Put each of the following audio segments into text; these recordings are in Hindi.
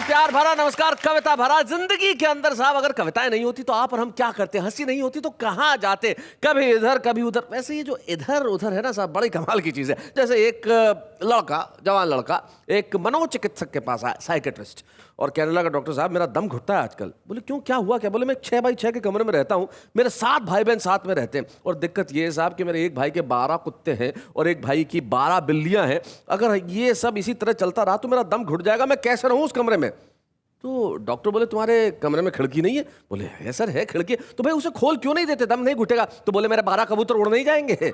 प्यार भरा, नमस्कार कविता भरा जिंदगी के अंदर साहब अगर कविताएं नहीं होती तो आप और हम क्या करते, हंसी नहीं होती तो कहाँ जाते, कभी इधर कभी उधर। वैसे ये जो इधर उधर है ना साहब बड़ी कमाल की चीज है। जैसे एक लड़का, जवान लड़का एक मनोचिकित्सक के पास आया, साइकेट्रिस्ट, और कहने लगा डॉक्टर साहब मेरा दम घुटता है आजकल। बोले क्यों, क्या हुआ क्या? बोले मैं 6x6 के कमरे में रहता हूँ, मेरे 7 भाई बहन साथ में रहते हैं, और दिक्कत ये है साहब कि मेरे एक भाई के 12 कुत्ते हैं और एक भाई की 12 बिल्लियां हैं। अगर ये सब इसी तरह चलता रहा तो मेरा दम घुट जाएगा, मैं कैसे रहूँ उस कमरे में? तो डॉक्टर बोले तुम्हारे कमरे में खिड़की नहीं है? बोले है सर है खिड़की। तो भाई उसे खोल क्यों नहीं देते, दम नहीं घुटेगा? तो बोले मेरे 12 कबूतर उड़ नहीं जाएंगे।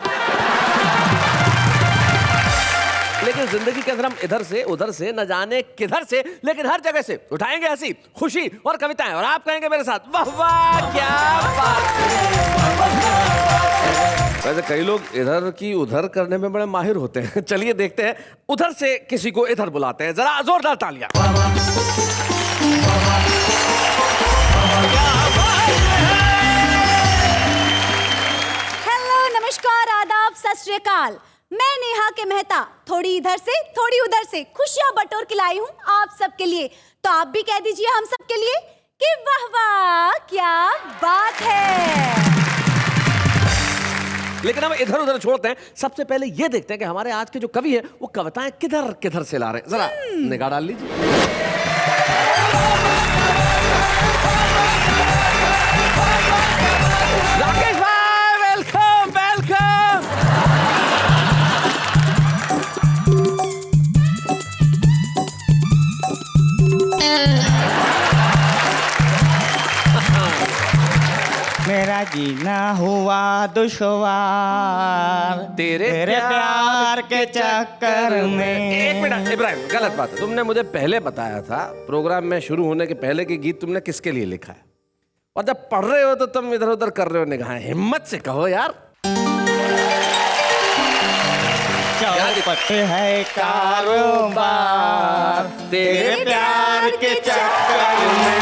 लेकिन जिंदगी के अंदर हम इधर से उधर से न जाने किधर से, लेकिन हर जगह से उठाएंगे हंसी, खुशी और कविताएं, और आप कहेंगे मेरे साथ वाह वाह क्या बात है। वैसे कई लोग इधर की उधर करने में बड़े माहिर होते हैं। चलिए देखते हैं, उधर से किसी को इधर बुलाते हैं, जरा जोरदार तालियां। हेलो, नमस्कार, आदाब, सत श्री अकाल। मैं नेहा के मेहता, थोड़ी इधर से थोड़ी उधर से खुशियां बटोर के लाई हूँ आप सबके लिए। तो आप भी कह दीजिए हम सबके लिए कि वाह वाह क्या बात है। लेकिन हम इधर उधर छोड़ते हैं, सबसे पहले ये देखते हैं कि हमारे आज के जो कवि हैं वो कविताएं किधर किधर से ला रहे हैं। जरा निगाह डाल लीजिए। राकेश भाई वेलकम वेलकम। मेरा जीना हुआ दुश्वार तेरे प्यार के चक्कर में। एक मिनट इब्राहिम, गलत बात है। तुमने मुझे पहले बताया था प्रोग्राम में शुरू होने के पहले कि गीत तुमने किसके लिए लिखा है, और जब पढ़ रहे हो तो तुम इधर उधर कर रहे हो निगाहें। हिम्मत से कहो यार। चौपट है कारोबार तेरे प्यार के चक्कर में।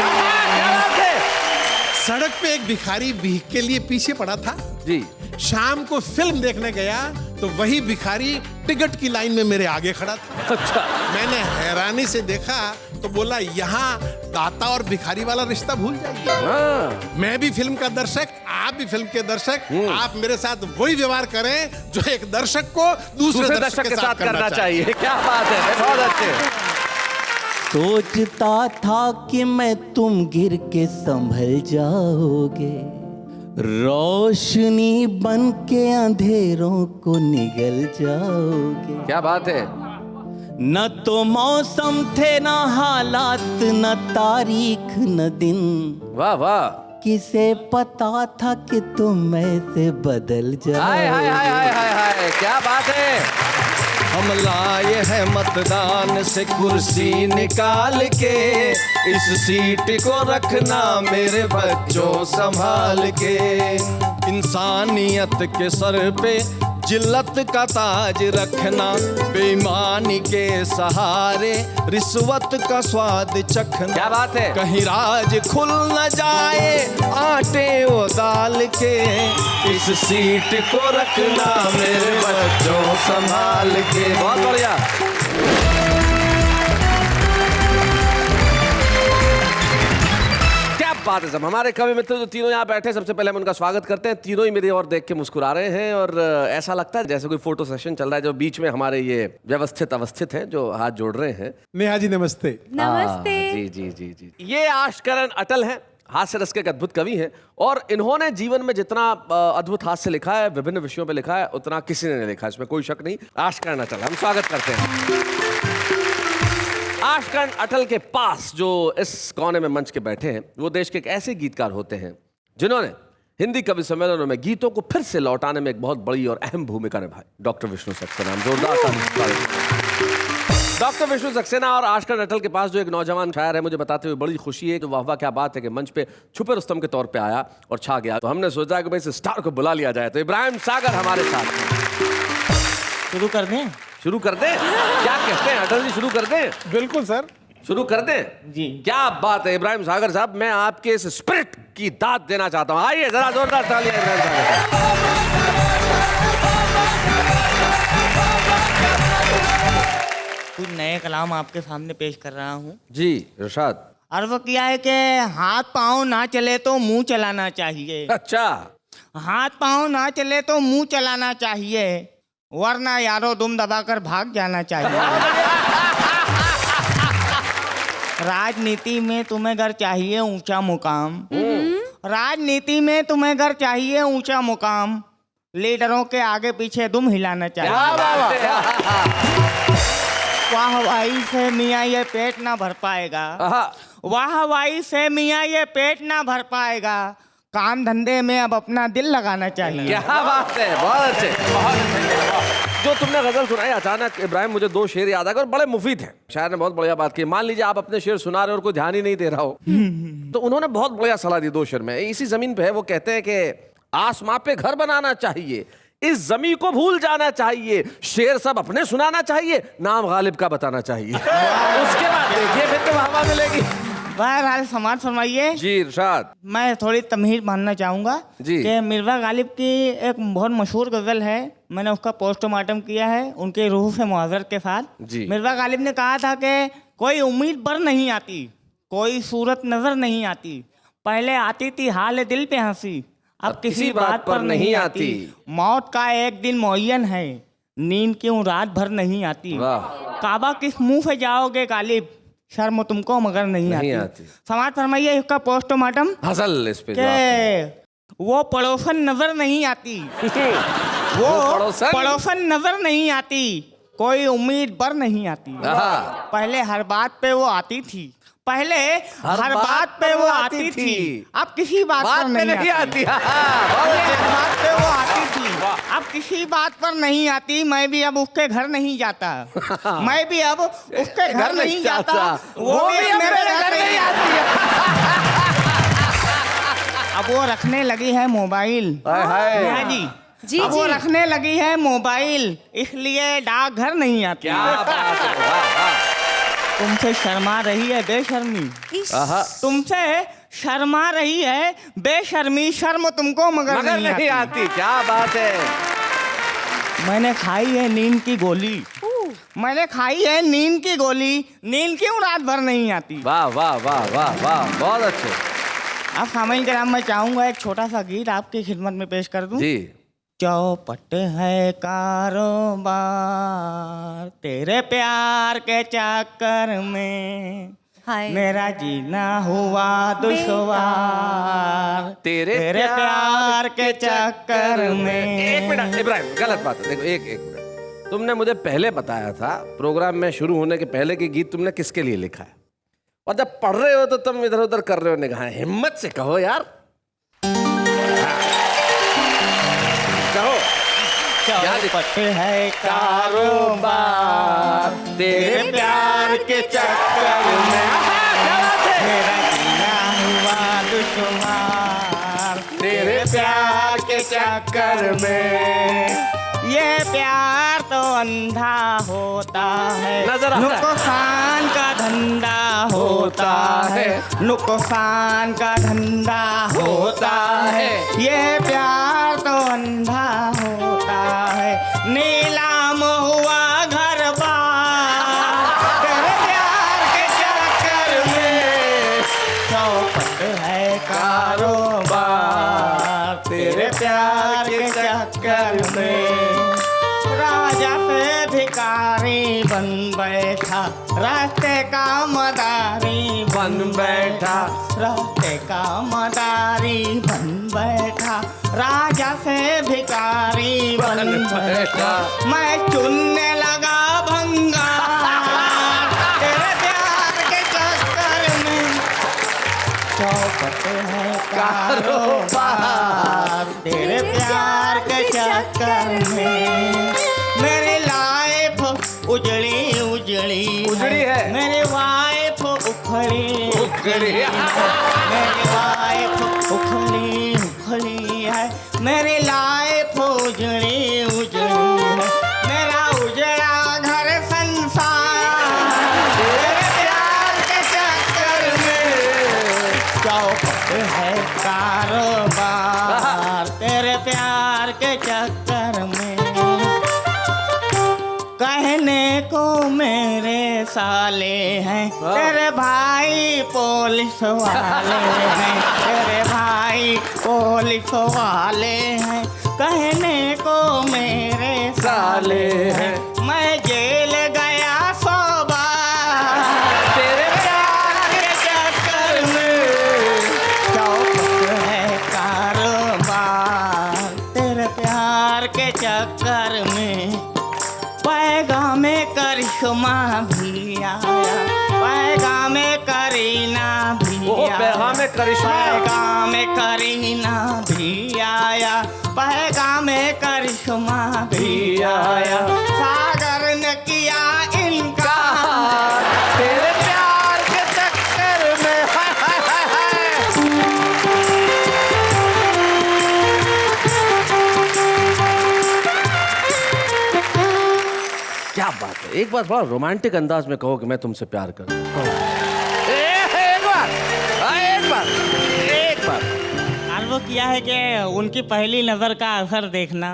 सड़क पे एक भिखारी भीख के लिए पीछे पड़ा था जी। शाम को फिल्म देखने गया तो वही भिखारी टिकट की लाइन में मेरे आगे खड़ा था। अच्छा। मैंने हैरानी से देखा तो बोला यहाँ दाता और भिखारी वाला रिश्ता भूल जाइए। हाँ। मैं भी फिल्म का दर्शक, आप भी फिल्म के दर्शक, आप मेरे साथ वही व्यवहार करें जो एक दर्शक को दूसरे दर्शक के साथ करना चाहिए। क्या बात है, बहुत अच्छे। सोचता था कि मैं तुम गिर के संभल जाओगे, रोशनी बन के अंधेरों को निगल जाओगे। क्या बात है। न तो मौसम थे, न हालात, न तारीख, न दिन। वाह वाह। किसे पता था कि तुम ऐसे बदल जाओगे। हाय हाय हाय हाय हाय हाय, क्या बात है। हम लाए हैं मतदान से कुर्सी निकाल के, इस सीट को रखना मेरे बच्चों संभाल के। इंसानियत के सर पे जिल्लत का ताज रखना, बेईमानी के सहारे रिश्वत का स्वाद चखना। क्या बात है। कहीं राज खुल न जाए आटे वो दाल के, इस सीट को रखना मेरे बच्चों संभाल के। बहुत बढ़िया। बात है सब। हमारे कवि मित्र जो तीनों यहाँ बैठे, सबसे पहले हम उनका स्वागत करते हैं। तीनों ही मेरी ओर देख के मुस्कुरा रहे हैं और ऐसा लगता है जैसे कोई फोटो सेशन चल रहा है। जो बीच में हमारे ये व्यवस्थित अवस्थित हैं जो हाथ जोड़ रहे हैं। नेहा जी नमस्ते। नमस्ते। जी जी जी जी। ये आशकरण अटल हैं, हास्य रस के एक अद्भुत कवि हैं, और इन्होंने जीवन में जितना अद्भुत हास्य लिखा है, विभिन्न विषयों पे लिखा है, उतना किसी ने नहीं लिखा, इसमें कोई शक नहीं। आशकरण अटल, हम स्वागत करते हैं। आशकरण अटल के पास जो इस कोने में मंच के बैठे हैं वो देश के एक ऐसे गीतकार होते हैं जिन्होंने हिंदी कवि सम्मेलनों में गीतों को फिर से लौटाने में एक बहुत बड़ी और अहम भूमिका निभाई। डॉक्टर विष्णु सक्सेना। जोरदार ताली। डॉक्टर विष्णु सक्सेना और आशकरण अटल के पास जो एक नौजवान शायर है, मुझे बताते हुए बड़ी खुशी है। तो वाह वाह क्या बात है कि मंच पे छुपे रुस्तम के तौर पे आया और छा गया। तो हमने सोचा कि भाई इस स्टार को बुला लिया जाए। तो इब्राहिम सागर हमारे साथ। शुरू कर दें? शुरू कर दें? क्या कहते हैं अटल जी, शुरू कर दें? बिल्कुल सर, शुरू कर दें जी। क्या बात है इब्राहिम सागर साहब, मैं आपके इस स्पिरिट की दाद देना चाहता हूं। आइए जरा जोरदार तालियां इब्राहिम सागर। कुछ नए कलाम आपके सामने पेश कर रहा हूँ। जी इरशाद। अर्ज किया है कि हाथ पाँव ना चले तो मुंह चलाना चाहिए। अच्छा। हाथ पाँव ना चले तो मुंह चलाना चाहिए, वरना यारो दुम दबाकर भाग जाना चाहिए। राजनीति में तुम्हें घर चाहिए ऊंचा मुकाम, राजनीति में तुम्हें घर चाहिए ऊंचा मुकाम, लीडरों के आगे पीछे दुम हिलाना चाहिए। वाहवाही से मियाँ ये पेट ना भर पाएगा, वाहवाही से मियाँ ये पेट ना भर पाएगा, काम धंधे में अब अपना दिल लगाना चाहिए। क्या बात है, बहुत अच्छे, बहुत अच्छे। जो तुमने गजल सुनाई अचानक इब्राहिम, मुझे दो शेर याद आ गए और बड़े मुफीद हैं। शायर ने बहुत बढ़िया बात की। मान लीजिए आप अपने शेर सुना रहे हो और कोई ध्यान ही नहीं दे रहा हो, तो उन्होंने बहुत बढ़िया सलाह दी दो शेर में। इसी जमीन पे है, वो कहते हैं कि आसमां पे घर बनाना चाहिए, इस जमी को भूल जाना चाहिए, शेर सब अपने सुनाना चाहिए, नाम गालिब का बताना चाहिए। उसके बाद देखिए फिर तो वाहवा मिलेगी। बहरहाल समाज फरमाइए। जी इरशाद। मैं थोड़ी तमहीर मानना चाहूँगा जी। कि मिर्ज़ा गालिब की एक बहुत मशहूर गज़ल है, मैंने उसका पोस्टमार्टम किया है उनके रूह से मुआज़र के साथ। जी। मिर्ज़ा गालिब ने कहा था कि कोई उम्मीद पर नहीं आती, कोई सूरत नज़र नहीं आती, पहले आती थी हाल दिल पे हंसी, अब किसी बात पर नहीं आती, मौत का एक दिन मुअय्यन है, नींद क्यों रात भर नहीं आती, काबा किस मुंह से जाओगे गालिब, शर्म तुमको मगर नहीं आती। समाज फरमाइए इसका पोस्टमार्टम। हसल इस पे के वो पड़ोसन नजर नहीं आती, वो पड़ोसन नजर नहीं आती, कोई उम्मीद पर नहीं आती, पहले हर बात पे वो आती थी, पहले हर बात पे वो आती थी, अब किसी बात पर नहीं आती। पहले हर बात पे वो आती थी, अब किसी बात पर नहीं आती, मैं भी अब उसके घर नहीं जाता, मैं भी अब उसके घर नहीं जाता, वो भी मेरे घर नहीं आती। अब वो रखने लगी है मोबाइल। जी अब वो रखने लगी है मोबाइल, इसलिए डाकघर नहीं आती। तुमसे शर्मा रही है बेशर्मी, तुमसे शर्मा रही है बेशर्मी, शर्म तुमको मगर नहीं आती। क्या बात है। मैंने खाई है नींद की गोली, मैंने खाई है नींद की गोली, नींद क्यों रात भर नहीं आती। वाह वाह वाह वाह वाह, बहुत अच्छे। अब सामान्य कराम मैं चाहूंगा एक छोटा सा गीत आपकी खिदमत में पेश कर दूं। जी। चौपट है कारोबार तेरे प्यार के चक्कर में, मेरा जीना हुआ दुश्वार तेरे प्यार के चक्कर में। एक मिनट इब्राहिम, गलत बात है। देखो एक मिनट, तुमने मुझे पहले बताया था प्रोग्राम में शुरू होने के पहले कि गीत तुमने किसके लिए लिखा है, और जब पढ़ रहे हो तो तुम इधर उधर कर रहे हो निगाहें। हिम्मत से कहो यार, चौपट है कारोबार तेरे प्यार के चक्कर में, मेरा जीना हुआ दुश्वार तेरे प्यार के चक्कर में। ये प्यार तो अंधा होता है, नुकसान का धंधा होता है, नुकसान का धंधा होता है, ये प्यार तो अंधा होता है, नीलाम हुआ घर बार तेरे प्यार के चक्कर में। चौपट है कारोबार तेरे प्यार के चक्कर में, राजा से भिखारी बन बैठा, रास्ते का मदारी बन बैठा, रास्ते का मदारी बन बैठा, राजा से भिखारी बन बैठा, मैं चुनने लगा भंगा तेरे प्यार के चक्कर में। चौपट है कारोबार तेरे प्यार के चक्कर में, मेरी लाइफ उजड़ी उजड़ी है, मेरी वाइफ उखड़ी उखड़ी, मेरी वाइफ उखड़ी उखड़ी है, मेरी लाइफ उजड़ी उजड़ी है, मेरा उजड़ा घर संसार तेरे प्यार के चक्कर में। चौपट है कारोबार तेरे प्यार के चक्कर में, कहने को मेरे साले हैं, तेरे भाई पुलिस वाले हैं, तेरे भाई पुलिस वाले हैं, कहने को मेरे साले हैं, मैं जेल गया 100 बार तेरे प्यार के चक्कर में, चौपट है कारोबार तेरे प्यार के चक्कर में, पैगामे करिश्मा भी आया, पैगामे करीना भी आया, पैगामे करिश्मा, पैगामे करीना भी आया, पैगामे करिश्मा भी आया, सागर ने किया इनकार तेरे प्यार के चक्कर में। हाय हाय हाय हाय। क्या बात है, एक बार बड़ा रोमांटिक अंदाज में कहो कि मैं तुमसे प्यार करता हूं। एक बार, एक बार, एक बार। और वो किया है कि उनकी पहली नजर का असर देखना,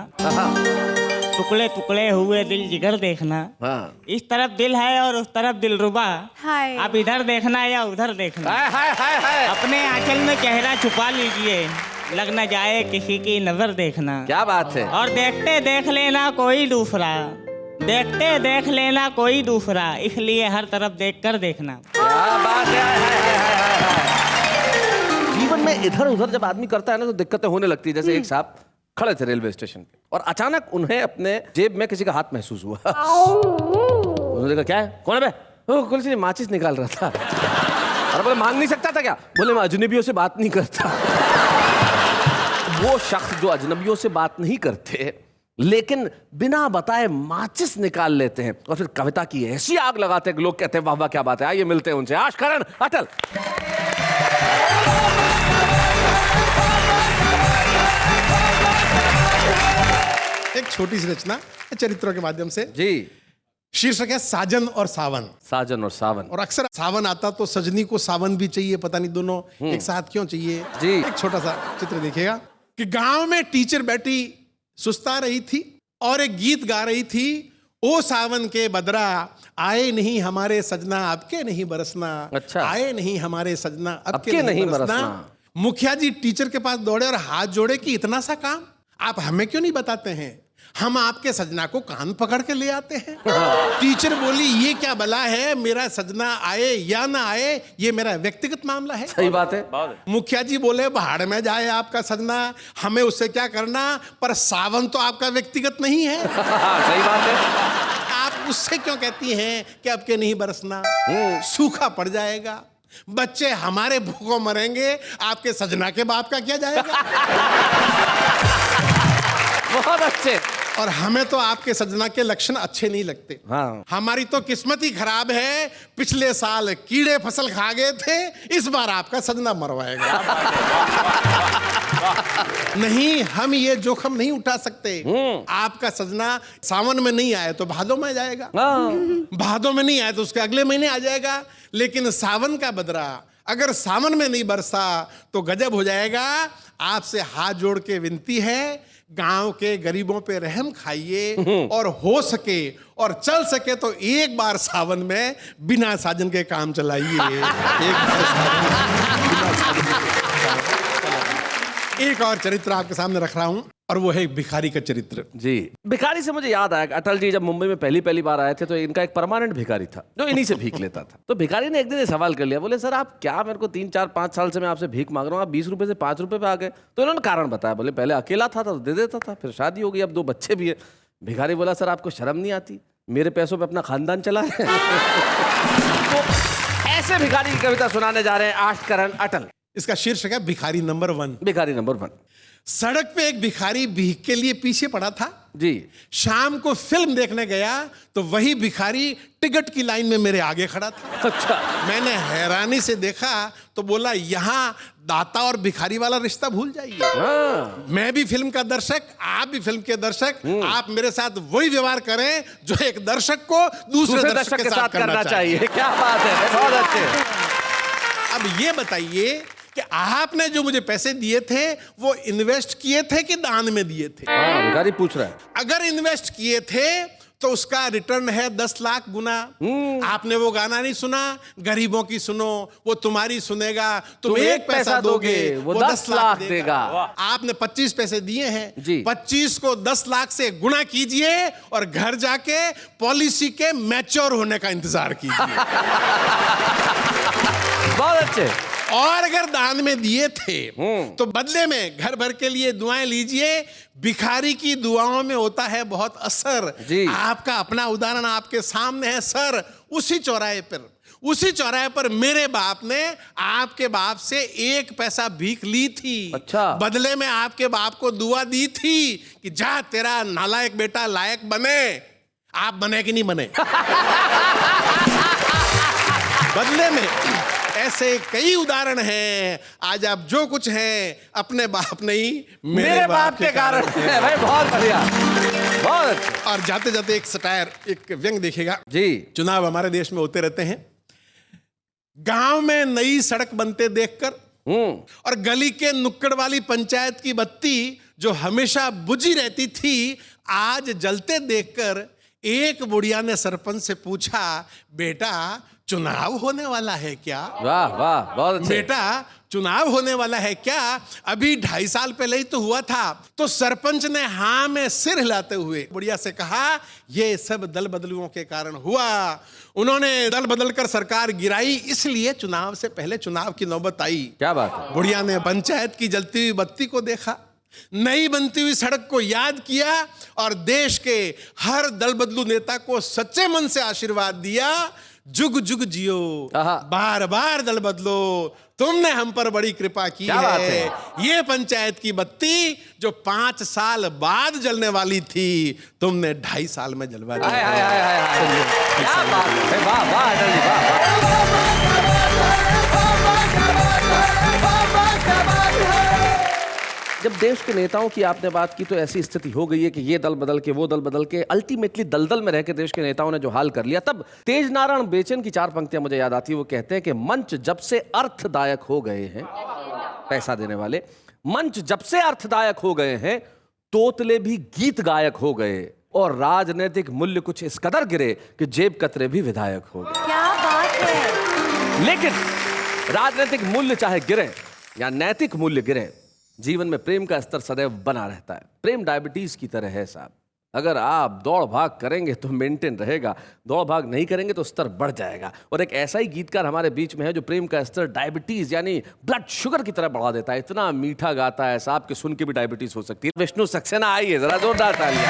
टुकड़े टुकड़े हुए दिल जिगर देखना, हाँ। इस तरफ दिल है और उस तरफ दिलरुबा, हाय। आप इधर देखना या उधर देखना, हाय हाय हाय हाय। अपने आंचल में चेहरा छुपा लीजिए, लग न जाए किसी की नजर देखना, क्या बात है। और देखते देख लेना कोई दूसरा, देखते देख लेना कोई दूसरा, इसलिए हर तरफ देखकर देखना। क्या बात है। हाय हाय हाय हाय हाय। जीवन में इधर उधर जब आदमी करता है ना तो दिक्कतें होने लगती है। जैसे एक साहब खड़े थे रेलवे स्टेशन पे और अचानक उन्हें अपने जेब में किसी का हाथ महसूस हुआ। उन्होंने कहा क्या है, कौन है बे? कुछ नहीं, माचिस निकाल रहा था। अरे बोले मांग नहीं सकता था क्या? बोले मैं अजनबियों से बात नहीं करता। वो शख्स जो अजनबियों से बात नहीं करते लेकिन बिना बताए माचिस निकाल लेते हैं और फिर कविता की ऐसी आग लगाते हैं कि लोग कहते हैं वाह वाह क्या बात है। आइए मिलते हैं उनसे। आशकरण अटल। एक छोटी सी रचना चरित्रों के माध्यम से। जी। शीर्षक है साजन और सावन। साजन और सावन। और अक्सर सावन आता तो सजनी को सावन भी चाहिए, पता नहीं दोनों एक साथ क्यों चाहिए। जी। एक छोटा सा चित्र देखिएगा कि गांव में टीचर बैठी सुस्ता रही थी और एक गीत गा रही थी, ओ सावन के बदरा आए नहीं हमारे सजना आपके नहीं बरसना। अच्छा। आए नहीं हमारे सजना आपके नहीं बरसना। मुखिया जी टीचर के पास दौड़े और हाथ जोड़े कि इतना सा काम आप हमें क्यों नहीं बताते हैं, हम आपके सजना को कान पकड़ के ले आते हैं। टीचर बोली ये क्या बला है, मेरा सजना आए या ना आए ये मेरा व्यक्तिगत मामला है। सही बात है। मुखिया जी बोले भाड़ में जाए आपका सजना, हमें उससे क्या करना, पर सावन तो आपका व्यक्तिगत नहीं है। सही बात है। आप उससे क्यों कहती हैं कि आपके नहीं बरसना, सूखा पड़ जाएगा, बच्चे हमारे भूखों मरेंगे, आपके सजना के बाप का क्या जाएगा। बहुत अच्छे। और हमें तो आपके सजना के लक्षण अच्छे नहीं लगते। हाँ। हमारी तो किस्मत ही खराब है, पिछले साल कीड़े फसल खा गए थे, इस बार आपका सजना मरवाएगा। नहीं, हम ये जोखम नहीं उठा सकते। आपका सजना सावन में नहीं आए तो भादों में जाएगा, भादों में नहीं आए तो उसके अगले महीने आ जाएगा, लेकिन सावन का बदरा अगर सावन में नहीं बरसा तो गजब हो जाएगा। आपसे हाथ जोड़ के विनती है, गांव के गरीबों पे रहम खाइए और हो सके और चल सके तो एक बार सावन में बिना साजन के काम चलाइए। एक और चरित्र आपके सामने रख रहा हूं और वो है भिखारी का चरित्र। जी। भिखारी से मुझे याद आया, अटल जी जब मुंबई में पहली बार आए थे तो इनका एक परमानेंट भिखारी था जो इन्हीं से भीख लेता था। तो भिखारी ने एक दिन ये सवाल कर लिया, बोले सर आप क्या मेरे को 3, 4, 5 साल से मैं आपसे भीख मांग रहा हूँ, आप 20 रुपए से 5 रुपए पे आ गए। तो इन्होंने कारण बताया, बोले पहले अकेला था तो दे देता था, फिर शादी हो गई, अब 2 बच्चे भी है। भिखारी बोला सर आपको शर्म नहीं आती, मेरे पैसों पे अपना खानदान चला रहे हैं। तो ऐसे भिखारी की कविता सुनाने जा रहे हैं आशकरण अटल। इसका शीर्षक है भिखारी नंबर 1। भिखारी नंबर 1। सड़क पे एक भिखारी भीख के लिए पीछे पड़ा था। जी। शाम को फिल्म देखने गया तो वही भिखारी टिकट की लाइन में मेरे आगे खड़ा था। अच्छा। मैंने हैरानी से देखा तो बोला यहाँ दाता और भिखारी वाला रिश्ता भूल जाइए। मैं भी फिल्म का दर्शक, आप भी फिल्म के दर्शक, आप मेरे साथ वही व्यवहार करें जो एक दर्शक को दूसरे दर्शक के साथ करना चाहिए। क्या बात है, बहुत अच्छे। अब ये बताइए कि आपने जो मुझे पैसे दिए थे वो इन्वेस्ट किए थे कि दान में दिए थे? भिखारी पूछ रहा है। अगर इन्वेस्ट किए थे तो उसका रिटर्न है 10 लाख गुना। आपने वो गाना नहीं सुना, गरीबों की सुनो वो तुम्हारी सुनेगा, तुम 1 पैसा दोगे वो 10 लाख देगा। आपने 25 पैसे दिए हैं जी। 25 को 10 लाख से गुना कीजिए और घर जाके पॉलिसी के मैच्योर होने का इंतजार कीजिए। बहुत अच्छे। और अगर दान में दिए थे तो बदले में घर भर के लिए दुआएं लीजिए। भिखारी की दुआओं में होता है बहुत असर जी। आपका अपना उदाहरण आपके सामने है सर। उसी चौराहे पर मेरे बाप ने आपके बाप से 1 पैसा भीख ली थी। अच्छा। बदले में आपके बाप को दुआ दी थी कि जा तेरा नालायक बेटा लायक बने। आप बने कि नहीं बने? बदले में ऐसे कई उदाहरण हैं। आज आप जो कुछ हैं अपने बाप नहीं मेरे बाप के कारण है। भाई बहुत बढ़िया, बहुत अच्छा। और जाते जाते एक सटायर, एक व्यंग देखिएगा जी। चुनाव हमारे देश में होते रहते हैं। गांव में नई सड़क बनते देखकर और गली के नुक्कड़ वाली पंचायत की बत्ती जो हमेशा बुझी रहती थी आज जलते देखकर एक बुढ़िया ने सरपंच से पूछा, बेटा चुनाव होने वाला है क्या? वाह वाह, बहुत अच्छे। बेटा चुनाव होने वाला है क्या? अभी 2.5 साल पहले ही तो हुआ था। तो सरपंच ने हाँ में सिर हिलाते हुए बुढ़िया से कहा, ये सब दल बदलुओं के कारण हुआ। उन्होंने दल बदलकर सरकार गिराई, इसलिए चुनाव से पहले चुनाव की नौबत आई। क्या बात है। बुढ़िया ने पंचायत की जलती हुई बत्ती को देखा, नई बनती हुई सड़क को याद किया और देश के हर दल बदलू नेता को सच्चे मन से आशीर्वाद दिया, जुग जुग जियो, बार बार दल बदलो, तुमने हम पर बड़ी कृपा की है। ये पंचायत की बत्ती जो 5 साल बाद जलने वाली थी तुमने 2.5 साल में जलवा दी। क्या बात है, वाह वाह अटल जी, वाह वाह। जब देश के नेताओं की आपने बात की तो ऐसी स्थिति हो गई है कि ये दल बदल के वो दल बदल के अल्टीमेटली दलदल में रह के देश के नेताओं ने जो हाल कर लिया। तब तेज नारायण बेचन की 4 पंक्तियां मुझे याद आती है। वो कहते हैं कि मंच जब से अर्थदायक हो गए हैं, पैसा देने वाले मंच जब से अर्थदायक हो गए हैं, तोतले भी गीत गायक हो गए और राजनीतिक मूल्य कुछ इस कदर गिरे कि जेब कतरे भी विधायक हो गए। क्या बात है। लेकिन राजनीतिक मूल्य चाहे गिरे या नैतिक मूल्य गिरे, जीवन में प्रेम का स्तर सदैव बना रहता है। प्रेम डायबिटीज की तरह है साहब। अगर आप दौड़ भाग करेंगे तो मेंटेन रहेगा, दौड़ भाग नहीं करेंगे तो स्तर बढ़ जाएगा। और एक ऐसा ही गीतकार हमारे बीच में है जो प्रेम का स्तर डायबिटीज यानी ब्लड शुगर की तरह बढ़ा देता है। इतना मीठा गाता है साहब कि सुन के भी डायबिटीज हो सकती है। विष्णु सक्सेना, आइए जरा जोरदार तालियां।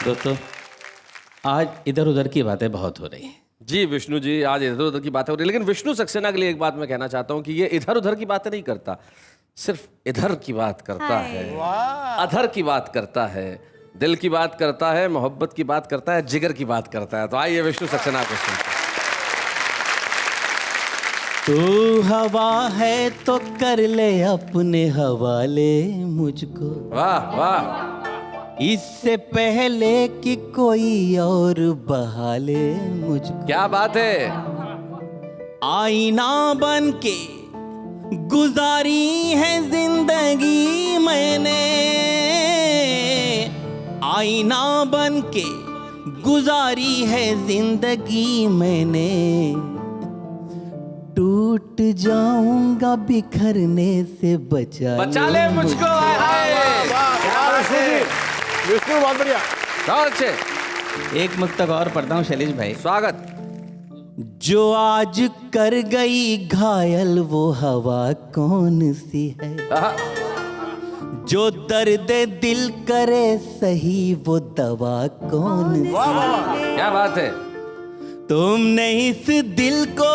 दोस्तों, आज इधर उधर की बातें बहुत हो रही हैं। जी विष्णु जी, आज इधर उधर की बातें हो रही है, लेकिन विष्णु सक्सेना के लिए एक बात मैं कहना चाहता हूं कि ये इधर उधर की बातें नहीं करता, सिर्फ इधर की बात करता है, अधर की बात करता है, दिल की बात करता है, मोहब्बत की बात करता है, जिगर की बात करता है। तो आइए विष्णु सक्सेना को सुनते हैं। तू हवा है तो कर ले अपने हवाले मुझको, वाह वाह। इससे पहले कि कोई और बहाले मुझको। क्या बात है। आईना बन के गुजारी है जिंदगी मैंने, आईना बन के गुजारी है जिंदगी मैंने, टूट जाऊंगा बिखरने से बचा ले मुझको। विष्णु बहुत बढ़िया, बहुत अच्छे। एक मुक्तक और पढ़ता हूँ शैलेश भाई। स्वागत। जो आज कर गई घायल वो हवा कौन सी है, जो दर्द दिल करे सही वो दवा कौन सी है। क्या बात है। तुमने इस दिल को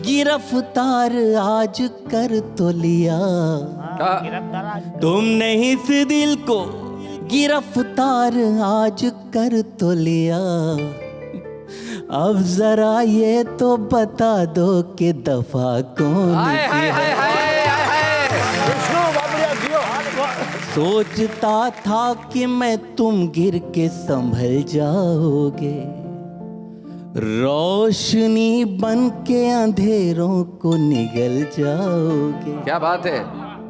गिरफ्तार आज कर तो लिया, तुमने इस दिल को गिरफ्तार आज कर तो लिया, अब जरा ये तो बता दो कि दफा कौन सी है। सोचता था कि मैं तुम गिर के संभल जाओगे, रोशनी बन के अंधेरों को निगल जाओगे। क्या बात है।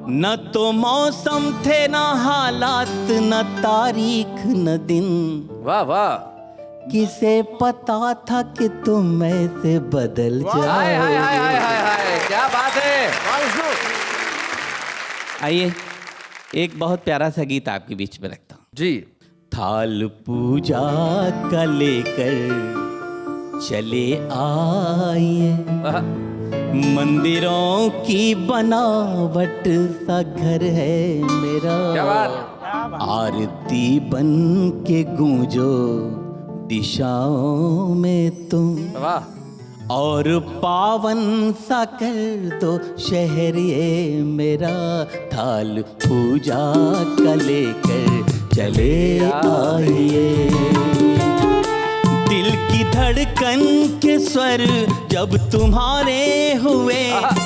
न तो मौसम थे न हालात न तारीख न दिन, वाह वाह, किसे पता था कि तुम ऐसे बदल हाय हाय हाय हाय हाय जाओ। हाय, क्या बात है। वाह विष्णु। आइए एक बहुत प्यारा सा गीत आपके बीच में रखता हूँ जी। थाल पूजा का लेकर चले आइए, आहा, मंदिरों की बनावट सा घर है मेरा, क्या बात। आरती बन के गूंजो दिशाओं में तुम, वाह, और पावन सा कर दो शहर ये मेरा, थाल पूजा का लेकर चले आइए। दिल की धड़कन के स्वर जब तुम्हारे हुए,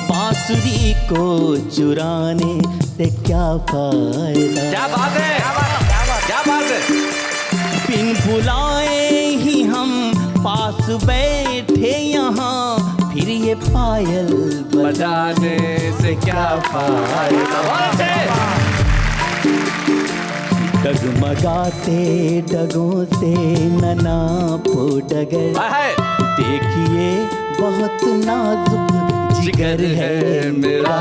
बांसुरी को चुराने से क्या फायदा। क्या बात है, क्या बात है। बिन बुलाए ही हम पास बैठे यहाँ, फिर ये पायल बजाने से क्या फायदा। बहुत अच्छे। डगमगाते डगों से नना पो डगर, हाय हाय, देखिए बहुत नाजुक जिगर है मेरा,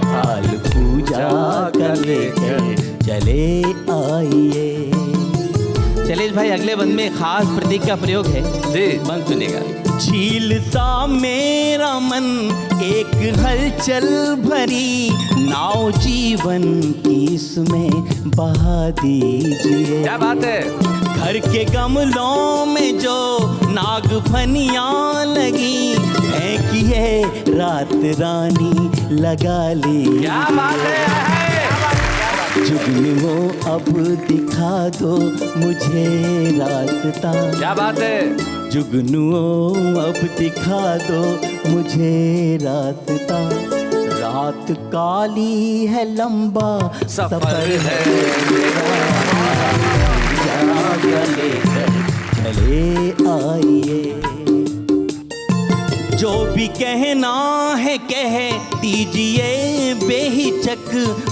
थाल पूजा का लेकर चले आइए। चलिए भाई, अगले बंद में खास प्रतीक का प्रयोग है जी, बंद सुनेगा। झील सा मेरा मन एक हलचल भरी नाव जीवन की इसमें बहा दीजिए। क्या बात है। घर के गमलों में जो नाग फनियाँ लगी, फेंकिए रात रानी लगा ली। क्या बात है। जुगनुओ अब दिखा दो मुझे रास्ता। क्या बात है। जुगनुओ अब दिखा दो मुझे रास्ता, रात काली है लंबा सफर है मेरा, जरा लेकर चले आइए। जो भी कहना है कह दीजिए बेहिचक,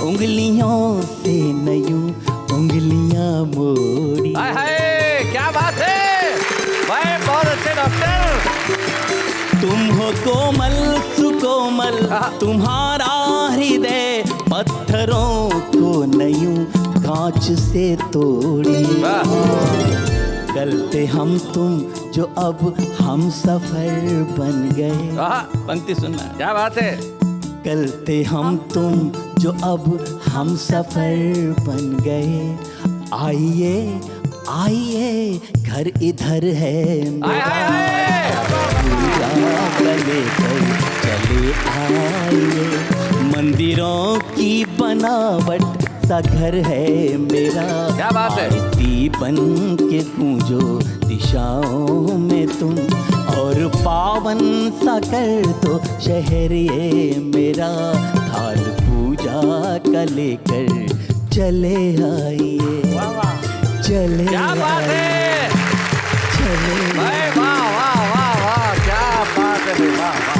उंगलियों से नयूं उंगलियां मोड़ी। हाय हाय, क्या बात है भाई, बहुत अच्छे डॉक्टर। तुम हो कोमल सुकोमल, तुम्हारा हृदय पत्थरों को नयूं कांच से तोड़ी। कल थे हम तुम जो अब हम सफर बन गए। पंक्ति सुनना। क्या बात है। कल थे हम तुम जो अब हम सफर बन गए, आइए आइए घर इधर है मेरा, पूजा लेकर चले आइए। मंदिरों की बनावट सा घर है मेरा, क्या बात है। आरती बन के गूंजो दिशाओं में तुम, और पावन सा कर दो शहर ये मेरा, थाल पूजा का लेकर चले आइए। चले क्या बात है। चले भाई वाह वाह वाह वाह, क्या बात है। वाह वाह,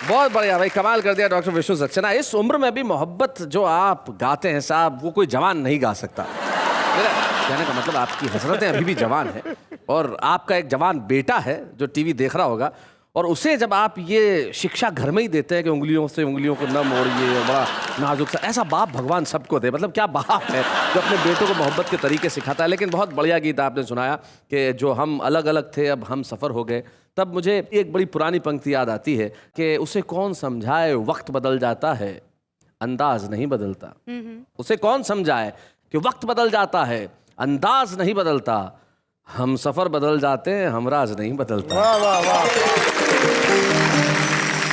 बहुत बढ़िया भाई, कमाल कर दिया डॉक्टर विष्णु सक्सेना। इस उम्र में भी मोहब्बत जो आप गाते हैं साहब, वो कोई जवान नहीं गा सकता। मेरा कहने का मतलब आपकी हसरतें अभी भी जवान है, और आपका एक जवान बेटा है जो टीवी देख रहा होगा, और उसे जब आप ये शिक्षा घर में ही देते हैं कि उंगलियों से उंगलियों को न मोड़िए, बड़ा नाजुक सा, ऐसा बाप भगवान सबको दे। मतलब क्या बाप है जो अपने बेटों को मोहब्बत के तरीके सिखाता है। लेकिन बहुत बढ़िया गीत आपने सुनाया कि जो हम अलग अलग थे अब हम सफ़र हो गए। तब मुझे एक बड़ी पुरानी पंक्ति याद आती है कि उसे कौन समझाए वक्त बदल जाता है, अंदाज नहीं बदलता। उसे कौन समझाए कि वक्त बदल जाता है, अंदाज नहीं बदलता। हम सफर बदल जाते हैं, हमराज नहीं बदलता। वाह वाह वाह।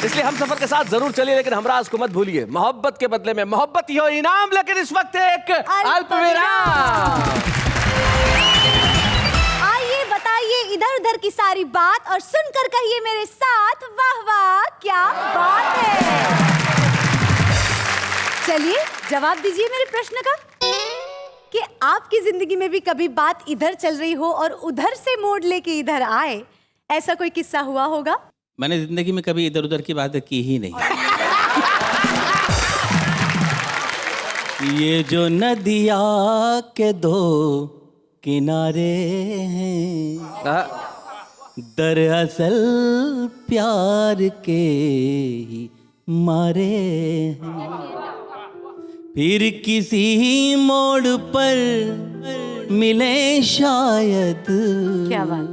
इसलिए हम सफर के साथ जरूर चलिए, लेकिन हमराज को मत भूलिए। मोहब्बत के बदले में मोहब्बत ही हो इनाम, लेकिन इस वक्त एक अल्प विराम। आइए बताइए इधर उधर की सारी बात और सुनकर कहिए मेरे साथ, वाह वाह क्या बात है। चलिए जवाब दीजिए मेरे प्रश्न का। कि आपकी जिंदगी में भी कभी बात इधर चल रही हो और उधर से मोड़ लेके इधर आए, ऐसा कोई किस्सा हुआ होगा? मैंने जिंदगी में कभी इधर उधर की बातें की ही नहीं। ये जो नदिया के दो किनारे हैं, दरअसल प्यार के ही मारे हैं। फिर किसी मोड़ पर मिले शायद, क्या बात।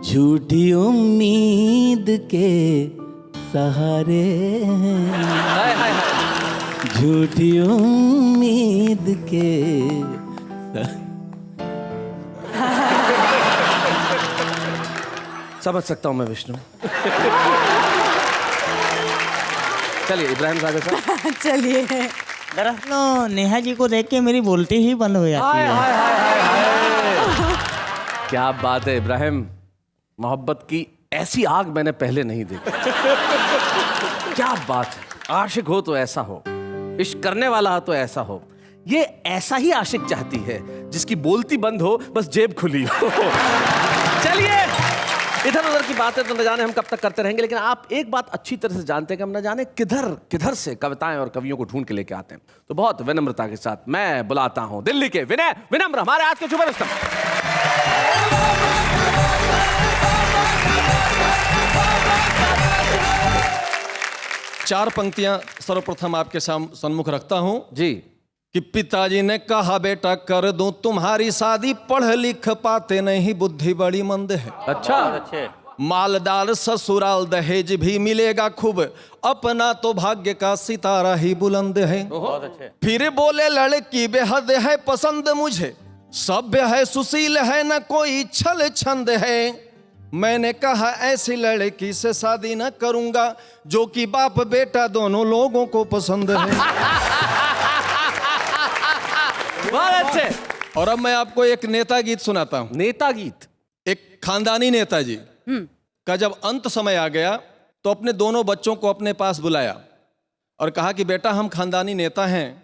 झूठी उम्मीद के सहारे हैं, झूठी उम्मीद के समझ सकता हूं मैं विष्णु। चलिए इब्राहिम सागर साहब। चलिए। दरअसल नेहा जी को देख के मेरी बोलती ही बंद हो जाती है। क्या बात है इब्राहिम, मोहब्बत की ऐसी आग मैंने पहले नहीं देखी। क्या बात है, आशिक हो तो ऐसा हो, इश्क करने वाला हो तो ऐसा हो। ये ऐसा ही आशिक चाहती है जिसकी बोलती बंद हो, बस जेब खुली हो। चलिए, इधर उधर की बातें तो न जाने हम कब तक करते रहेंगे, लेकिन आप एक बात अच्छी तरह से जानते हैं कि हम न जाने किधर किधर से कविताएं और कवियों को ढूंढ के लेके आते हैं। तो बहुत विनम्रता के साथ मैं बुलाता हूं दिल्ली के विनय विनम्र, हमारे आज के शुभ रुस्तम। 4 पंक्तियां सर्वप्रथम आपके सन्मुख रखता हूं जी। कि पिताजी ने कहा बेटा कर दूं तुम्हारी शादी, पढ़ लिख पाते नहीं बुद्धि बड़ी मंद है। अच्छा, मालदार ससुराल दहेज भी मिलेगा खूब, अपना तो भाग्य का सितारा ही बुलंद है। फिर बोले लड़की बेहद है पसंद मुझे, सभ्य है सुशील है न कोई छल छंद है। मैंने कहा ऐसी लड़की से शादी न करूंगा, जो कि बाप बेटा दोनों लोगों को पसंद है। बहुत अच्छे। और अब मैं आपको एक नेता गीत सुनाता हूं। नेता गीत? एक खानदानी नेताजी का जब अंत समय आ गया तो अपने दोनों बच्चों को अपने पास बुलाया और कहा कि बेटा हम खानदानी नेता हैं,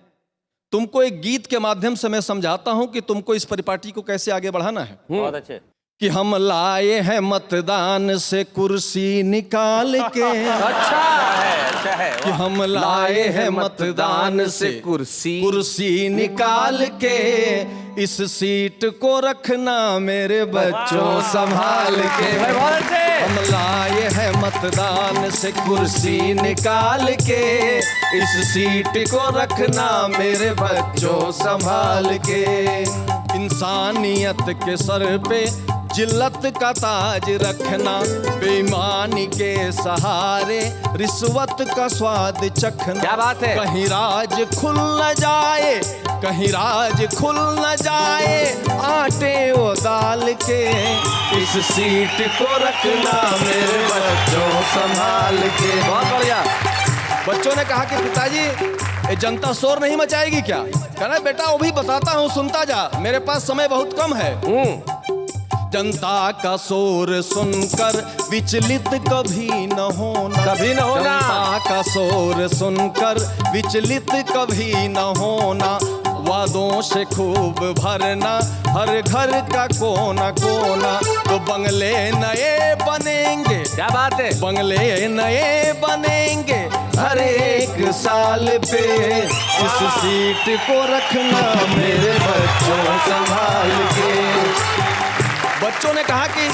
तुमको एक गीत के माध्यम से मैं समझाता हूं कि तुमको इस परिपाटी को कैसे आगे बढ़ाना है। बहुत अच्छे। कि हम लाए हैं मतदान से कुर्सी निकाल के। अच्छा है कि हम लाए हैं मतदान से कुर्सी निकाल के, इस सीट को रखना मेरे बच्चों संभाल के। हम लाए हैं मतदान से कुर्सी निकाल के, इस सीट को रखना मेरे बच्चों संभाल के। इंसानियत के सर पे जिल्लत का ताज रखना, बेईमानी के सहारे रिश्वत का स्वाद चखना। क्या बात है। कहीं राज खुल न जाए, कहीं राज खुल न जाए आटे वो दाल के, इस सीट को रखना मेरे बच्चों संभाल के। बहुत बढ़िया। बच्चों ने कहा कि पिताजी ये जनता शोर नहीं मचाएगी क्या? कहना बेटा वो भी बताता हूँ, सुनता जा, मेरे पास समय बहुत कम है। जनता का शोर सुनकर विचलित कभी न होना, कभी न होना। जनता का शोर सुनकर विचलित कभी न होना, वादों से खूब भरना हर घर का कोना कोना। तो बंगले नए बनेंगे, क्या बात है, बंगले नए बनेंगे हर एक साल पे, इस सीट को रखना मेरे बच्चों संभाल के। बच्चों ने कहा कि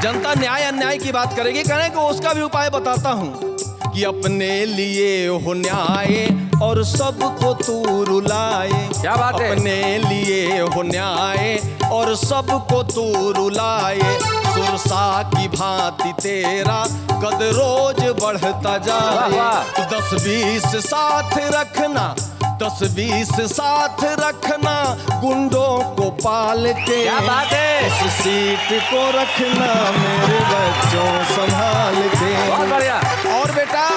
जनता न्याय अन्याय की बात करेगी, कहने को उसका भी उपाय बताता हूँ कि अपने लिए हो न्याय और सबको तू रुलाए। क्या बात है। अपने लिए हो न्याय और सबको तू रुलाए, सुरसा की भांति तेरा कद रोज बढ़ता जाए। 10-20 साथ रखना, 10-20 साथ रखना गुंडों को पाल के। क्या बात है। इस सीट को रखना मेरे बच्चों संभाल के। बहुत बढ़िया। और बेटा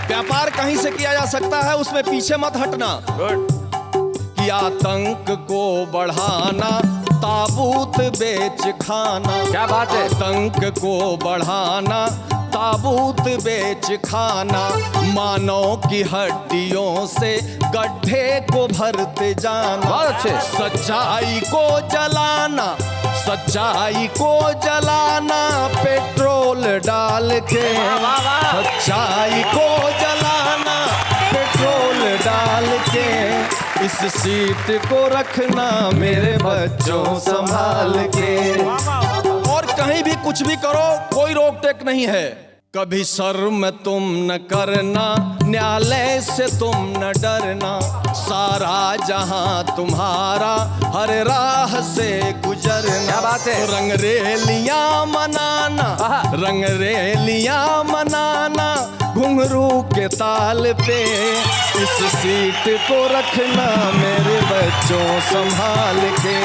व्यापार कहीं से किया जा सकता है, उसमें पीछे मत हटना। कि आतंक को बढ़ाना, ताबूत बेच खाना। क्या बात है। आतंक को बढ़ाना, साबुत बेच खाना, मानव की हड्डियों से गड्ढे को भरते जाना। बहुत अच्छे। सच्चाई को जलाना, सच्चाई को जलाना पेट्रोल डाल के, सच्चाई को जलाना पेट्रोल डाल के, इस सीट को रखना मेरे बच्चों संभाल के। और कहीं भी कुछ भी करो, कोई रोक टेक नहीं है। कभी शर्म तुम न करना, न्यायालय से तुम न डरना, सारा जहां तुम्हारा हर राह से गुजरना। क्या बात है। रंगरेलियां मनाना, रंगरेलियां मनाना, घुंघरू के ताल पे, इस सीट को रखना मेरे बच्चों संभाल के।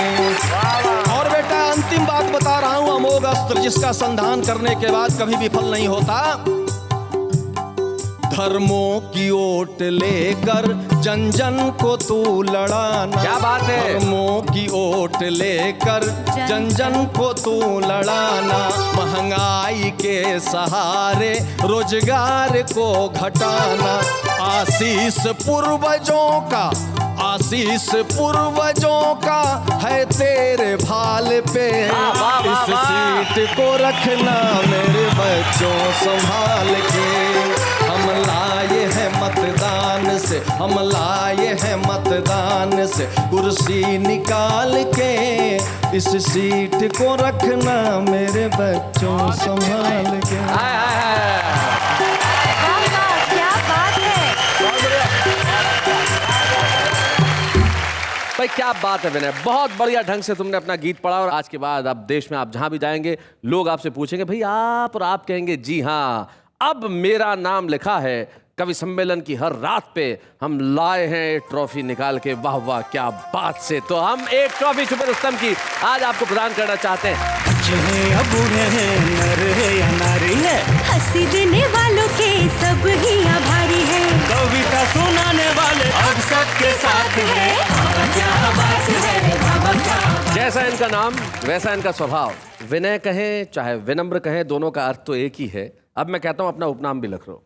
और बेटा अंतिम बात बता रहा हूं, अमोघ अस्त्र जिसका संधान करने के बाद कभी विफल नहीं होता। धर्मों की ओट लेकर जन जन को तू लड़ाना। क्या बात है। धर्मों की ओट लेकर जन जन को तू लड़ाना, महंगाई के सहारे रोजगार को घटाना, आशीष पूर्वजों का, आशीष पूर्वजों का है तेरे भाल पे, इस सीट को रखना मेरे बच्चों संभाल के। हम लाए हैं मतदान से, हम लाए हैं मतदान से कुर्सी निकाल के, इस सीट को रखना मेरे बच्चों संभाल के। क्या बात है। भाई क्या बात है विनय, बहुत बढ़िया ढंग से तुमने अपना गीत पढ़ा। और आज के बाद अब देश में आप जहां भी जाएंगे लोग आपसे पूछेंगे भाई आप, और आप कहेंगे जी हाँ, अब मेरा नाम लिखा है कवि सम्मेलन की हर रात पे, हम लाए हैं एक ट्रॉफी निकाल के। वाह वाह क्या बात से। तो हम एक ट्रॉफी छुपे रुस्तम की आज आपको प्रदान करना चाहते हैं। बच्चे हैं या बूढ़े हैं, नर है या नारी है, हंसी देने वालों के सब ही आभारी है, कविता सुनाने वाले अब सबके साथ है। जैसा इनका नाम वैसा इनका स्वभाव। विनय कहें चाहे विनम्र कहें, दोनों का अर्थ तो एक ही है। अब मैं कहता हूं अपना उपनाम भी लिख लो,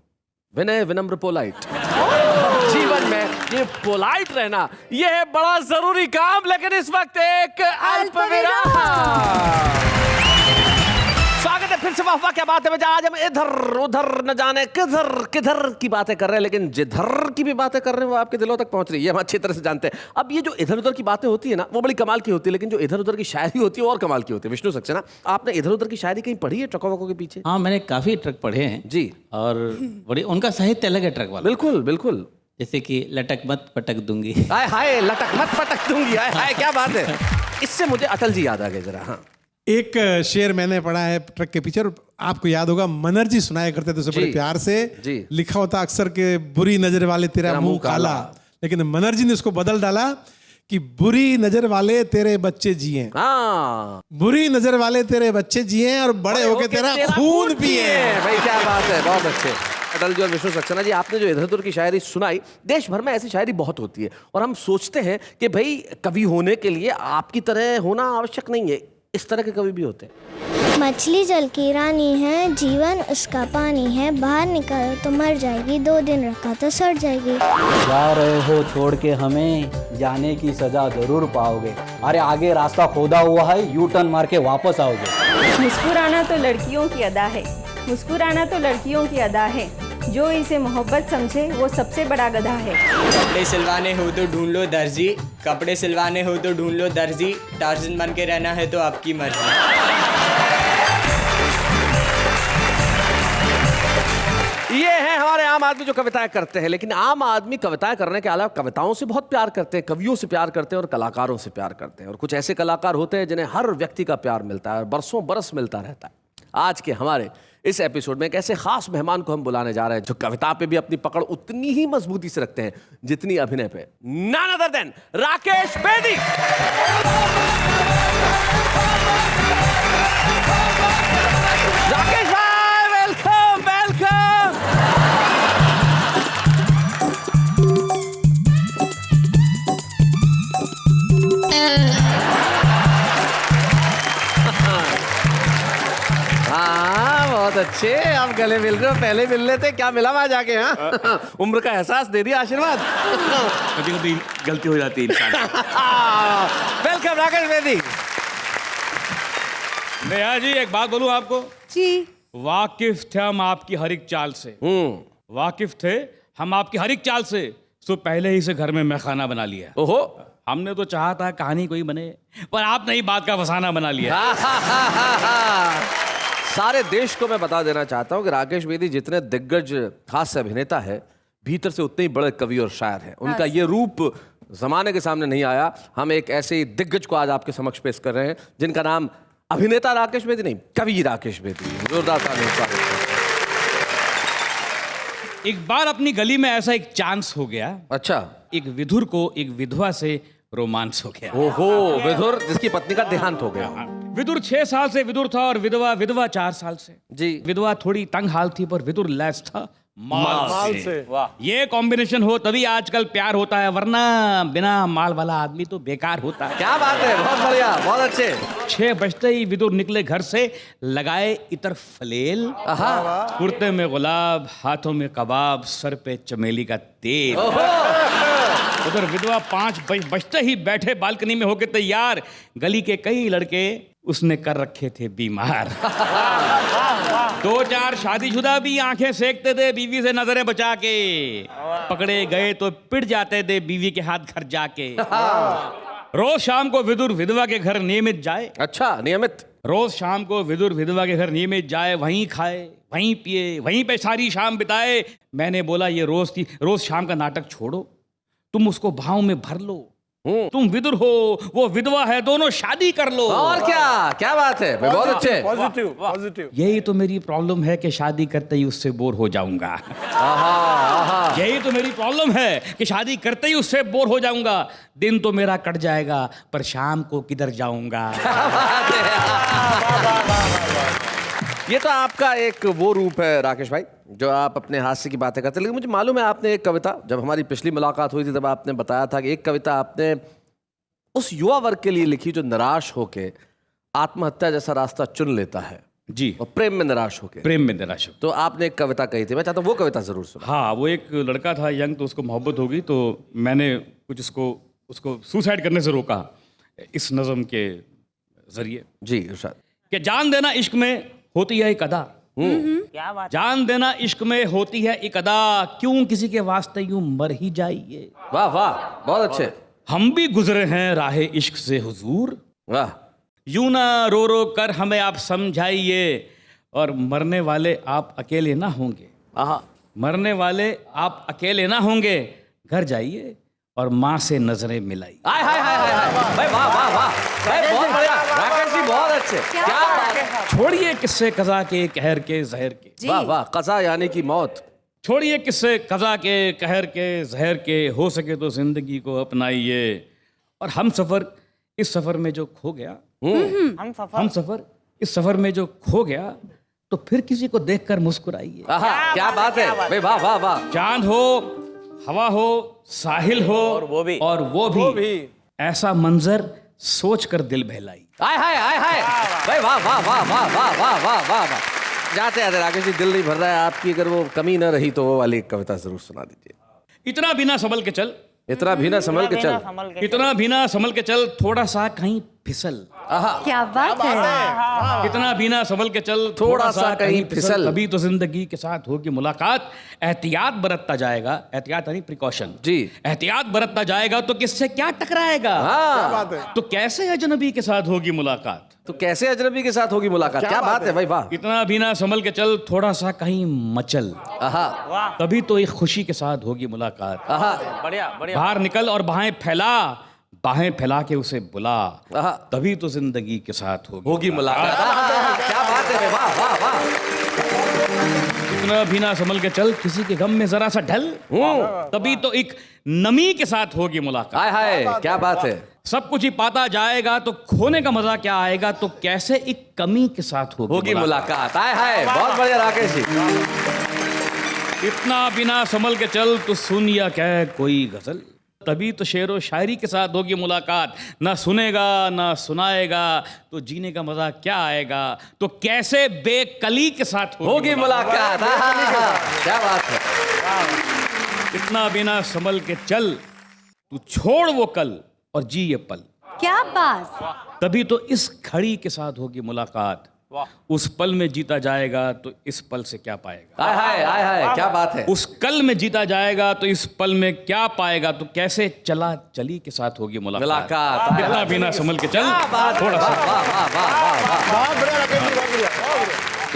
विनय विनम्र पोलाइट। जीवन में ये पोलाइट रहना ये है बड़ा जरूरी काम। लेकिन इस वक्त एक अल्प विराम। स्वागत है फिर से। वाह क्या बात है बेटा। आज हम इधर उधर न जाने किधर किधर की बातें कर रहे हैं, लेकिन जिधर की भी बातें कर रहे हैं वो आपके दिलों तक पहुंच रही है, हम अच्छी तरह से जानते हैं। अब ये जो इधर उधर की बातें होती है ना, वो बड़ी कमाल की होती है, लेकिन जो इधर उधर की शायरी होती है और कमाल की होती है। विष्णु सक्सेना, आपने इधर उधर की शायरी कहीं पढ़ी है ट्रकों वकों के पीछे? हाँ, मैंने काफी ट्रक पढ़े हैं जी। और बड़ी उनका साहित्य अलग है ट्रक वाला। बिल्कुल बिल्कुल। जैसे कि लटक मत पटक दूंगी। हाय हाय लटक मत पटक दूंगी। हाय हाय क्या बात है। इससे मुझे अटल जी याद आ गए जरा। हाँ, एक शेर मैंने पढ़ा है ट्रक के पीछे, और आपको याद होगा मनर्जी सुनाया करते थे उसे बड़े प्यार से। लिखा होता अक्सर के बुरी नजर वाले तेरा मुंह काला, लेकिन मनर्जी ने उसको बदल डाला कि बुरी नजर वाले तेरे बच्चे जिए। हाँ, बुरी नजर वाले तेरे बच्चे जिए और बड़े होके तेरा खून पिए। भाई क्या बात है, बहुत अच्छे। अटल जी और विष्णु सक्सेना जी, आपने जो इधर उधर की शायरी सुनाई, देश भर में ऐसी शायरी बहुत होती है और हम सोचते हैं कि भाई कवि होने के लिए आपकी तरह होना आवश्यक नहीं है, इस तरह के कवि भी होते हैं। मछली जल की रानी है, जीवन उसका पानी है, बाहर निकालो तो मर जाएगी, 2 दिन रखा तो सड़ जाएगी। जा रहे हो छोड़ के हमें, जाने की सजा जरूर पाओगे। अरे आगे रास्ता खोदा हुआ है, यू टर्न मार के वापस आओगे। मुस्कुराना तो लड़कियों की अदा है, मुस्कुराना तो लड़कियों की अदा है, जो इसे मोहब्बत समझे वो सबसे बड़ा गधा है। कपड़े सिलवाने हो तो ढूंढ लो दर्जी, कपड़े सिलवाने हो तो ढूंढ लो दर्जी, टार्जन बन के रहना है तो आपकी मर्जी। ये है हमारे आम आदमी जो कविताएं करते हैं, लेकिन आम आदमी कविताएं करने के अलावा कविताओं से बहुत प्यार करते हैं, कवियों से प्यार करते हैं और कलाकारों से प्यार करते हैं। और कुछ ऐसे कलाकार होते हैं जिन्हें हर व्यक्ति का प्यार मिलता है और बरसों बरस मिलता रहता है। आज के हमारे इस एपिसोड में एक ऐसे खास मेहमान को हम बुलाने जा रहे हैं जो कविता पे भी अपनी पकड़ उतनी ही मजबूती से रखते हैं जितनी अभिनय पे। None other than Rakesh Bedi. Rakesh भाई वेलकम वेलकम। हाँ बहुत अच्छे, आप गले मिल रहे हो, पहले मिल लेते क्या मिला वहां जाके? हाँ उम्र का एहसास दे दिया, आशीर्वाद। कभी कभी गलती हो जाती है इंसान। वेलकम राकेश बेदी। नेहा जी एक बात बोलूं आपको, जी वाकिफ थे हम आपकी हर एक चाल से, वाकिफ थे हम आपकी हर एक चाल से, तो पहले ही से घर में मैं खाना बना लिया। ओहो, हमने तो चाहा था कहानी कोई बने, पर आपने ही बात का फसाना बना लिया। सारे देश को मैं बता देना चाहता हूं कि राकेश बेदी जितने दिग्गज हास्य अभिनेता है, भीतर से उतने ही बड़े कवि और शायर हैं। उनका ये रूप जमाने के सामने नहीं आया। हम एक ऐसे ही दिग्गज को आज आपके समक्ष पेश कर रहे हैं जिनका नाम अभिनेता राकेश बेदी नहीं, कवि राकेश बेदी। जोरदार तालियां। एक बार अपनी गली में ऐसा एक चांस हो गया, अच्छा, एक विधुर को एक विधवा से रोमांस हो गया। ओहो, विधुर जिसकी पत्नी का देहांत हो गया। विदुर 6 साल से विदुर था और विधवा 4 साल से। जी। विधवा थोड़ी तंग हाल थी पर विदुर लैस था माल से। वाह, ये कॉम्बिनेशन हो तभी आजकल प्यार होता है, वरना बिना माल वाला आदमी तो बेकार होता है। क्या बात है, बहुत बढ़िया, बहुत अच्छे। 6 बजते ही विदुर निकले घर से, लगाए इतर फलेल, कुर्ते में गुलाब, हाथों में कबाब, सर पे चमेली का तेल। उधर विधवा 5 बजते ही बैठे बालकनी में होके तैयार, गली के कई लड़के उसने कर रखे थे बीमार। 2-4 शादीशुदा भी आंखें सेकते थे बीवी से नजरें बचा के, पकड़े गए तो पिट जाते थे बीवी के हाथ घर जाके। रोज शाम को विदुर विधवा के घर नियमित जाए। अच्छा, नियमित। रोज शाम को विदुर विधवा के घर नियमित जाए, वहीं खाए, वहीं पिए, वहीं पे सारी शाम बिताए। मैंने बोला ये रोज शाम का नाटक छोड़ो, तुम उसको भाव में भर लो। तुम विदुर हो, वो विधवा है, दोनों शादी कर लो। और क्या बात है, बहुत अच्छे। पॉजिटिव। यही तो मेरी प्रॉब्लम है कि शादी करते ही उससे बोर हो जाऊंगा। यही तो मेरी प्रॉब्लम है कि शादी करते ही उससे बोर हो जाऊंगा। दिन तो मेरा कट जाएगा पर शाम को किधर जाऊंगा। ये तो आपका एक वो रूप है राकेश भाई, जो आप अपने हास्य की बातें करते हैं। लेकिन मुझे मालूम है आपने एक कविता, जब हमारी पिछली मुलाकात हुई थी तब आपने बताया था कि एक कविता आपने उस युवा वर्ग के लिए लिखी जो निराश होके आत्महत्या जैसा रास्ता चुन लेता है। जी। और प्रेम में निराश होके। प्रेम में निराश हो। तो आपने एक कविता कही थी, मैं चाहता हूँ वो कविता जरूर सुनो। हाँ, वो एक लड़का था यंग, तो उसको मोहब्बत हो गई, तो मैंने कुछ उसको सुसाइड करने से रोका इस नज़म के जरिए। जी इरशाद। कि जान देना इश्क में होती है एक अदा, क्या बात, जान देना इश्क में होती है एक अदा, क्यों किसी के वास्ते यूं मर ही जाइए। वाह वाह, बहुत अच्छे। हम भी गुजरे हैं राहे इश्क से हुजूर, वाह। यूं ना रो रो कर हमें आप समझाइए, और मरने वाले आप अकेले ना होंगे। मरने वाले आप अकेले ना होंगे, घर जाइए और माँ से नजरें मिलाई। हाय हाय हाय हाय हाय भाई, वाह वाह वाह भाई, बहुत बढ़िया राकेश जी, बहुत अच्छे। क्या बात है। छोड़िए किस्से कज़ा के कहर के जहर के। वाह वाह, कज़ा यानी कि मौत। छोड़िए किस्से कज़ा के कहर के जहर के, हो सके तो जिंदगी को अपनाइए, और हम सफर इस सफर में जो खो गया, हम सफर इस सफर में जो खो गया, तो फिर किसी को देखकर मुस्कुराइए। क्या बात है भाई, वाह वाह वाह। चांद हो, हवा हो, साहिल हो, और वो भी ऐसा मंजर सोच कर दिल बहलाई। हाय हाय हाय हाय भाई, वाह वाह वाह वाह वाह वाह वाह वाह वाह। जाते हैं राकेश जी, दिल नहीं भर रहा है आपकी, अगर वो कमी न रही तो वो वाली कविता जरूर सुना दीजिए। इतना भी ना संभल के चल, इतना भी ना संभल के चल, इतना भी ना संभल के चल, थोड़ा सा कहीं फिसल। क्या बात है। इतना भी ना संभल के चल, थोड़ा सा कहीं फिसल, तभी तो जिंदगी के साथ होगी मुलाकात। एहतियात बरतता जाएगा, एहतियात यानी प्रिकॉशन। जी। एहतियात बरतता जाएगा तो किससे क्या टकराएगा। क्या बात है। तो कैसे अजनबी के साथ होगी मुलाकात। तो कैसे अजनबी के साथ होगी मुलाकात, क्या बात है भाई, वाह। इतना भी ना संभल के चल, थोड़ा सा कहीं मचल, तभी तो एक खुशी के साथ होगी मुलाकात। बढ़िया बढ़िया। बाहर निकल और बाहें फैला, बाहें फैला के उसे बुला, तभी तो जिंदगी के साथ होगी मुलाकात। क्या बात है, वाह वाह वाह। इतना भी ना संभल के चल, किसी के गम में जरा सा ढल, तभी तो एक नमी के साथ होगी मुलाकात। हाय हाय, क्या बात है। सब कुछ ही पाता जाएगा तो खोने का मजा क्या आएगा, तो कैसे एक कमी के साथ होगी मुलाकात। हाय हाय, बहुत बढ़िया राकेश जी। इतना बिना संभल के चल, तो सुन या कह कोई गजल, तभी तो शेर व शायरी के साथ होगी मुलाकात। ना सुनेगा ना सुनाएगा तो जीने का मजा क्या आएगा, तो कैसे बेकली के साथ होगी मुलाकात। क्या बात है। इतना बिना संभल के चल, तू छोड़ वो कल और जी ये पल। क्या बात। तभी तो इस घड़ी के साथ होगी मुलाकात। उस पल में जीता जाएगा तो इस पल से क्या पाएगा। हाय हाय हाय, क्या बात है। उस कल में जीता जाएगा तो इस पल में क्या पाएगा, तो कैसे चला चली के साथ होगी मुलाकात। बिना बिना संभल के चल, थोड़ा सा।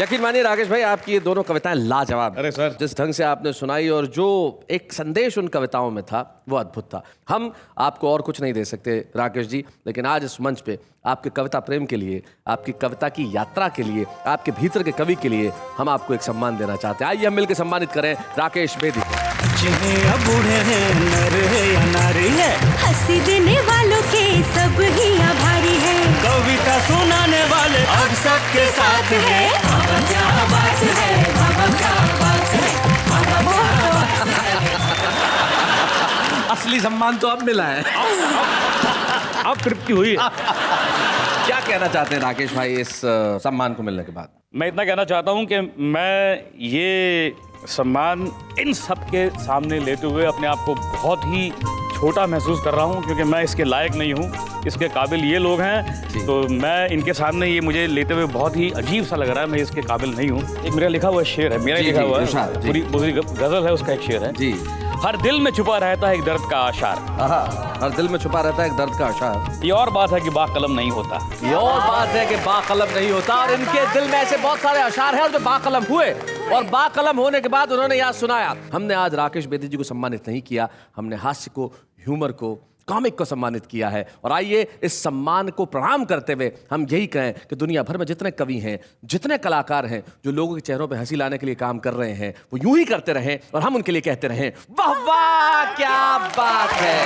यकीन मानिए राकेश भाई, आपकी ये दोनों कविताएं लाजवाब। अरे सर, जिस ढंग से आपने सुनाई और जो एक संदेश उन कविताओं में था वो अद्भुत था। हम आपको और कुछ नहीं दे सकते राकेश जी, लेकिन आज इस मंच पे आपके कविता प्रेम के लिए, आपकी कविता की यात्रा के लिए, आपके भीतर के कवि के लिए हम आपको एक सम्मान देना चाहते हैं। आइए हम मिलकर सम्मानित करें राकेश बेदी को। जिन्हें या बूढ़े हैं, नर है या नारी है, हंसी देने वालों के सब ही आभारी है। कविता सुनाने वाले अब सबके साथ है। क्या बात है, क्या बात है। असली सम्मान तो अब मिला है। अब तृप्ति हुई। क्या कहना चाहते हैं राकेश भाई इस सम्मान को मिलने के बाद? मैं इतना कहना चाहता हूं कि मैं ये सम्मान इन सब के सामने लेते हुए अपने आप को बहुत ही छोटा महसूस कर रहा हूं, क्योंकि मैं इसके लायक नहीं हूं। इसके काबिल ये लोग हैं, तो मैं इनके सामने ये मुझे लेते हुए बहुत ही अजीब सा लग रहा है। मैं इसके काबिल नहीं हूं। एक मेरा लिखा हुआ शेर है, मेरा लिखा हुआ है, पूरी गजल है, उसका एक शेर है जी। हर दिल में छुपा रहता है एक दर्द का आशार। हर दिल में छुपा रहता है एक दर्द का आशार। ये और बात है कि बाकलम नहीं होता। ये और बात है कि बाकलम नहीं होता। और इनके दिल में ऐसे बहुत सारे अशार हैं और जो बाकलम हुए, और बाकलम होने के बाद उन्होंने याद सुनाया। हमने आज राकेश बेदी जी को सम्मानित नहीं किया, हमने हास्य को, ह्यूमर को, कॉमिक को सम्मानित किया है। और आइए इस सम्मान को प्रणाम करते हुए हम यही कहें कि दुनिया भर में जितने कवि हैं, जितने कलाकार हैं, जो लोगों के चेहरों पे हंसी लाने के लिए काम कर रहे हैं, वो यूं ही करते रहें और हम उनके लिए कहते रहें वाह वाह क्या बात है।